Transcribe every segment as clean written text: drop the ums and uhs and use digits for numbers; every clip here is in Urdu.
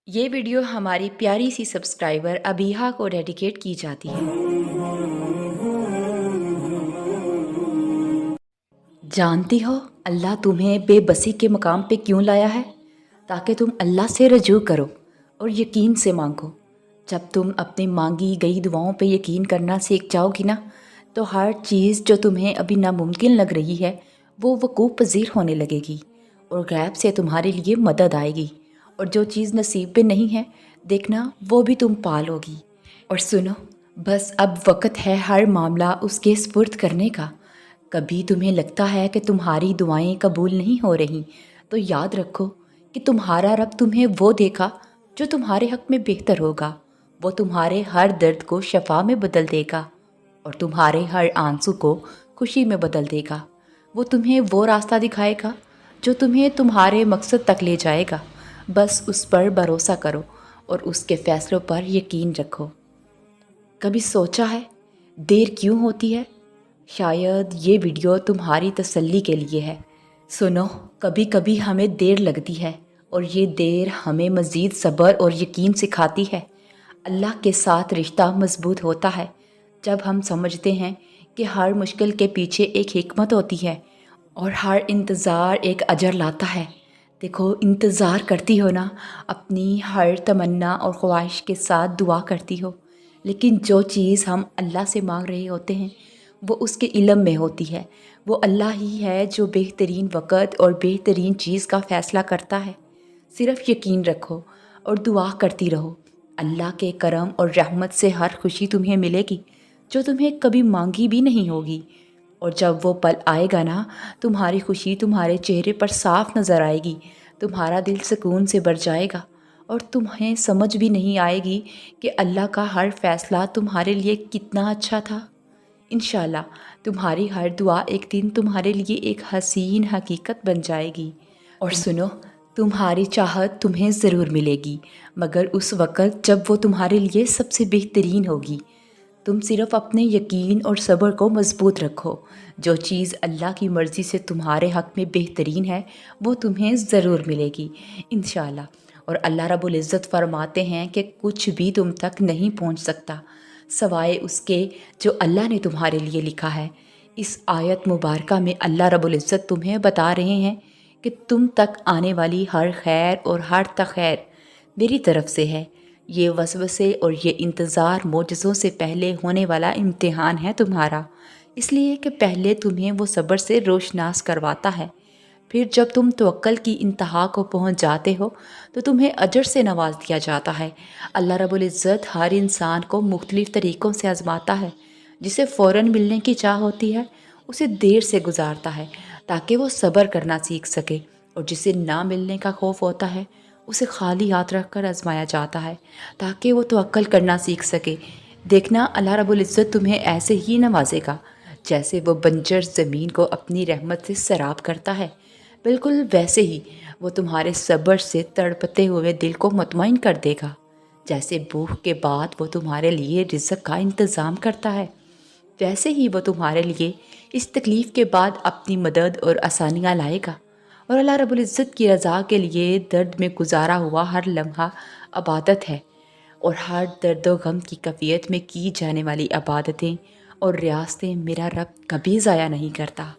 یہ ویڈیو ہماری پیاری سی سبسکرائبر ابیہا کو ڈیڈیکیٹ کی جاتی ہے۔ جانتی ہو اللہ تمہیں بے بسی کے مقام پہ کیوں لایا ہے؟ تاکہ تم اللہ سے رجوع کرو اور یقین سے مانگو۔ جب تم اپنی مانگی گئی دعاؤں پہ یقین کرنا سیکھ جاؤ گی نا، تو ہر چیز جو تمہیں ابھی ناممکن لگ رہی ہے وہ وقوع پذیر ہونے لگے گی اور غیب سے تمہارے لیے مدد آئے گی، اور جو چیز نصیب پہ نہیں ہے دیکھنا وہ بھی تم پا لو گی۔ اور سنو، بس اب وقت ہے ہر معاملہ اس کے سپرد کرنے کا۔ کبھی تمہیں لگتا ہے کہ تمہاری دعائیں قبول نہیں ہو رہی، تو یاد رکھو کہ تمہارا رب تمہیں وہ دیکھا جو تمہارے حق میں بہتر ہوگا۔ وہ تمہارے ہر درد کو شفا میں بدل دے گا اور تمہارے ہر آنسو کو خوشی میں بدل دے گا۔ وہ تمہیں وہ راستہ دکھائے گا جو تمہیں تمہارے مقصد تک لے جائے گا۔ بس اس پر بھروسہ کرو اور اس کے فیصلوں پر یقین رکھو۔ کبھی سوچا ہے دیر کیوں ہوتی ہے؟ شاید یہ ویڈیو تمہاری تسلی کے لیے ہے۔ سنو، کبھی کبھی ہمیں دیر لگتی ہے اور یہ دیر ہمیں مزید صبر اور یقین سکھاتی ہے۔ اللہ کے ساتھ رشتہ مضبوط ہوتا ہے جب ہم سمجھتے ہیں کہ ہر مشکل کے پیچھے ایک حکمت ہوتی ہے اور ہر انتظار ایک اجر لاتا ہے۔ دیکھو، انتظار کرتی ہو نا، اپنی ہر تمنا اور خواہش کے ساتھ دعا کرتی ہو، لیکن جو چیز ہم اللہ سے مانگ رہے ہوتے ہیں وہ اس کے علم میں ہوتی ہے۔ وہ اللہ ہی ہے جو بہترین وقت اور بہترین چیز کا فیصلہ کرتا ہے۔ صرف یقین رکھو اور دعا کرتی رہو۔ اللہ کے کرم اور رحمت سے ہر خوشی تمہیں ملے گی جو تمہیں کبھی مانگی بھی نہیں ہوگی، اور جب وہ پل آئے گا نا، تمہاری خوشی تمہارے چہرے پر صاف نظر آئے گی، تمہارا دل سکون سے بھر جائے گا اور تمہیں سمجھ بھی نہیں آئے گی کہ اللہ کا ہر فیصلہ تمہارے لیے کتنا اچھا تھا۔ انشاءاللہ تمہاری ہر دعا ایک دن تمہارے لیے ایک حسین حقیقت بن جائے گی۔ اور سنو، تمہاری چاہت تمہیں ضرور ملے گی، مگر اس وقت جب وہ تمہارے لیے سب سے بہترین ہوگی۔ تم صرف اپنے یقین اور صبر کو مضبوط رکھو۔ جو چیز اللہ کی مرضی سے تمہارے حق میں بہترین ہے وہ تمہیں ضرور ملے گی انشاءاللہ۔ اور اللہ رب العزت فرماتے ہیں کہ کچھ بھی تم تک نہیں پہنچ سکتا سوائے اس کے جو اللہ نے تمہارے لیے لکھا ہے۔ اس آیت مبارکہ میں اللہ رب العزت تمہیں بتا رہے ہیں کہ تم تک آنے والی ہر خیر اور ہر تخیر میری طرف سے ہے۔ یہ وسوسے اور یہ انتظار معجزوں سے پہلے ہونے والا امتحان ہے تمہارا، اس لیے کہ پہلے تمہیں وہ صبر سے روشناس کرواتا ہے، پھر جب تم توکل کی انتہا کو پہنچ جاتے ہو تو تمہیں اجر سے نواز دیا جاتا ہے۔ اللہ رب العزت ہر انسان کو مختلف طریقوں سے آزماتا ہے۔ جسے فوراً ملنے کی چاہ ہوتی ہے اسے دیر سے گزارتا ہے تاکہ وہ صبر کرنا سیکھ سکے، اور جسے نہ ملنے کا خوف ہوتا ہے اسے خالی ہاتھ رکھ کر آزمایا جاتا ہے تاکہ وہ توکل کرنا سیکھ سکے۔ دیکھنا، اللہ رب العزت تمہیں ایسے ہی نوازے گا جیسے وہ بنجر زمین کو اپنی رحمت سے سیراب کرتا ہے، بالکل ویسے ہی وہ تمہارے صبر سے تڑپتے ہوئے دل کو مطمئن کر دے گا۔ جیسے بھوک کے بعد وہ تمہارے لیے رزق کا انتظام کرتا ہے، ویسے ہی وہ تمہارے لیے اس تکلیف کے بعد اپنی مدد اور آسانیاں لائے گا۔ اور اللہ رب العزت کی رضا کے لیے درد میں گزارا ہوا ہر لمحہ عبادت ہے، اور ہر درد و غم کی کیفیت میں کی جانے والی عبادتیں اور ریاستیں میرا رب کبھی ضائع نہیں کرتا۔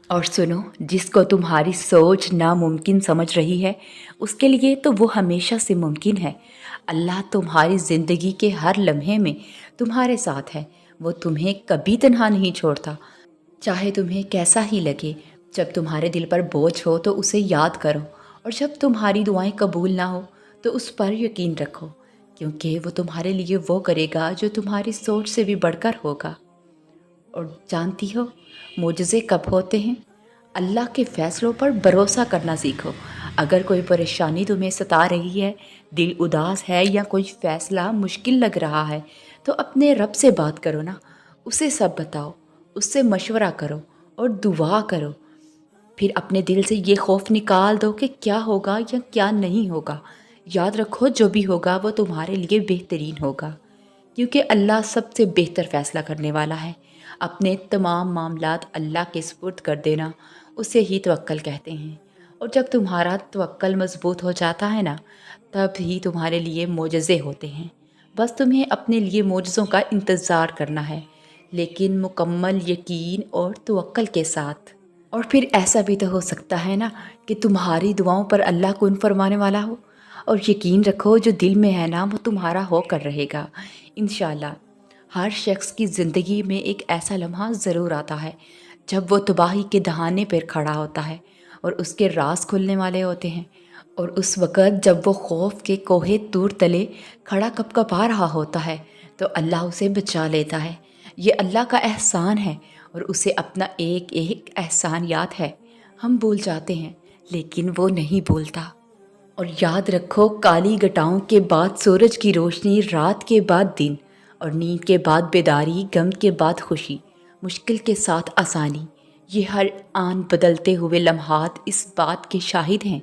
اور سنو، جس کو تمہاری سوچ ناممکن سمجھ رہی ہے اس کے لیے تو وہ ہمیشہ سے ممکن ہے۔ اللہ تمہاری زندگی کے ہر لمحے میں تمہارے ساتھ ہے، وہ تمہیں کبھی تنہا نہیں چھوڑتا، چاہے تمہیں کیسا ہی لگے۔ جب تمہارے دل پر بوجھ ہو تو اسے یاد کرو، اور جب تمہاری دعائیں قبول نہ ہو تو اس پر یقین رکھو، کیونکہ وہ تمہارے لیے وہ کرے گا جو تمہاری سوچ سے بھی بڑھ کر ہوگا۔ اور جانتی ہو معجزے کب ہوتے ہیں؟ اللہ کے فیصلوں پر بھروسہ کرنا سیکھو۔ اگر کوئی پریشانی تمہیں ستا رہی ہے، دل اداس ہے یا کوئی فیصلہ مشکل لگ رہا ہے تو اپنے رب سے بات کرو نا، اسے سب بتاؤ، اس سے مشورہ کرو اور دعا کرو۔ پھر اپنے دل سے یہ خوف نکال دو کہ کیا ہوگا یا کیا نہیں ہوگا۔ یاد رکھو جو بھی ہوگا وہ تمہارے لیے بہترین ہوگا، کیونکہ اللہ سب سے بہتر فیصلہ کرنے والا ہے۔ اپنے تمام معاملات اللہ کے سپرد کر دینا اسے ہی توکل کہتے ہیں، اور جب تمہارا توکل مضبوط ہو جاتا ہے نا تب ہی تمہارے لیے معجزے ہوتے ہیں۔ بس تمہیں اپنے لیے معجزوں کا انتظار کرنا ہے، لیکن مکمل یقین اور توکل کے ساتھ۔ اور پھر ایسا بھی تو ہو سکتا ہے نا کہ تمہاری دعاؤں پر اللہ کن فرمانے والا ہو، اور یقین رکھو جو دل میں ہے نا وہ تمہارا ہو کر رہے گا انشاءاللہ۔ ہر شخص کی زندگی میں ایک ایسا لمحہ ضرور آتا ہے جب وہ تباہی کے دہانے پر کھڑا ہوتا ہے اور اس کے راز کھلنے والے ہوتے ہیں، اور اس وقت جب وہ خوف کے کوہ طور تلے کھڑا کپ کپا رہا ہوتا ہے تو اللہ اسے بچا لیتا ہے۔ یہ اللہ کا احسان ہے، اور اسے اپنا ایک ایک احسان یاد ہے۔ ہم بھول جاتے ہیں لیکن وہ نہیں بھولتا۔ اور یاد رکھو، کالی گھٹاؤں کے بعد سورج کی روشنی، رات کے بعد دن، اور نیند کے بعد بیداری، غم کے بعد خوشی، مشکل کے ساتھ آسانی۔ یہ ہر آن بدلتے ہوئے لمحات اس بات کے شاہد ہیں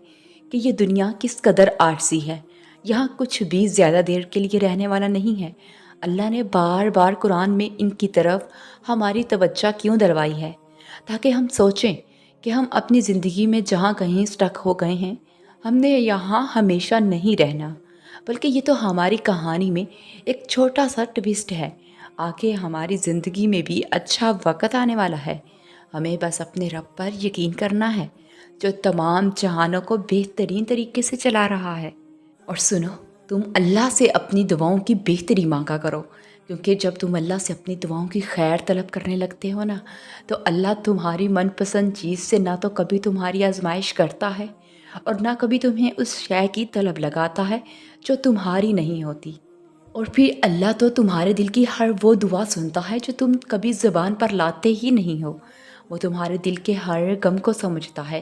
کہ یہ دنیا کس قدر عارضی ہے۔ یہاں کچھ بھی زیادہ دیر کے لیے رہنے والا نہیں ہے۔ اللہ نے بار بار قرآن میں ان کی طرف ہماری توجہ کیوں دلوائی ہے؟ تاکہ ہم سوچیں کہ ہم اپنی زندگی میں جہاں کہیں سٹک ہو گئے ہیں، ہم نے یہاں ہمیشہ نہیں رہنا، بلکہ یہ تو ہماری کہانی میں ایک چھوٹا سا ٹویسٹ ہے۔ آگے ہماری زندگی میں بھی اچھا وقت آنے والا ہے۔ ہمیں بس اپنے رب پر یقین کرنا ہے جو تمام جہانوں کو بہترین طریقے سے چلا رہا ہے۔ اور سنو، تم اللہ سے اپنی دعاؤں کی بہتری مانگا کرو، کیونکہ جب تم اللہ سے اپنی دعاؤں کی خیر طلب کرنے لگتے ہو نا، تو اللہ تمہاری من پسند چیز سے نہ تو کبھی تمہاری آزمائش کرتا ہے، اور نہ کبھی تمہیں اس شے کی طلب لگاتا ہے جو تمہاری نہیں ہوتی۔ اور پھر اللہ تو تمہارے دل کی ہر وہ دعا سنتا ہے جو تم کبھی زبان پر لاتے ہی نہیں ہو۔ وہ تمہارے دل کے ہر غم کو سمجھتا ہے،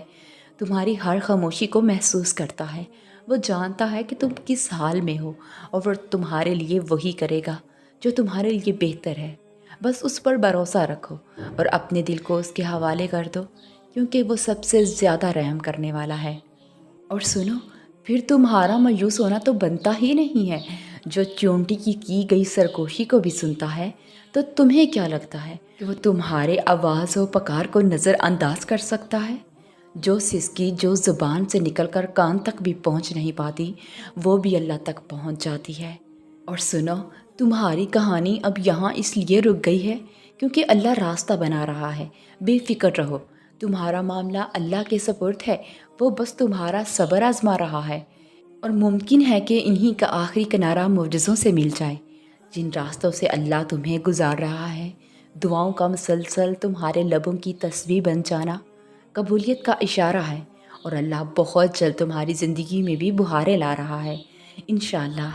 تمہاری ہر خاموشی کو محسوس کرتا ہے۔ وہ جانتا ہے کہ تم کس حال میں ہو، اور وہ تمہارے لیے وہی کرے گا جو تمہارے لیے بہتر ہے۔ بس اس پر بھروسہ رکھو اور اپنے دل کو اس کے حوالے کر دو، کیونکہ وہ سب سے زیادہ رحم کرنے والا ہے۔ اور سنو، پھر تمہارا مایوس ہونا تو بنتا ہی نہیں ہے۔ جو چونٹی کی گئی سرگوشی کو بھی سنتا ہے، تو تمہیں کیا لگتا ہے کہ وہ تمہارے آواز و پکار کو نظر انداز کر سکتا ہے؟ جو سسکی جو زبان سے نکل کر کان تک بھی پہنچ نہیں پاتی، وہ بھی اللہ تک پہنچ جاتی ہے۔ اور سنو، تمہاری کہانی اب یہاں اس لیے رک گئی ہے کیونکہ اللہ راستہ بنا رہا ہے۔ بے فکر رہو، تمہارا معاملہ اللہ کے سپرد ہے، وہ بس تمہارا صبر آزما رہا ہے۔ اور ممکن ہے کہ انہی کا آخری کنارہ معجزوں سے مل جائے جن راستوں سے اللہ تمہیں گزار رہا ہے۔ دعاؤں کا مسلسل تمہارے لبوں کی تسبیح بن جانا قبولیت کا اشارہ ہے، اور اللہ بہت جلد تمہاری زندگی میں بھی بہاریں لا رہا ہے انشاءاللہ۔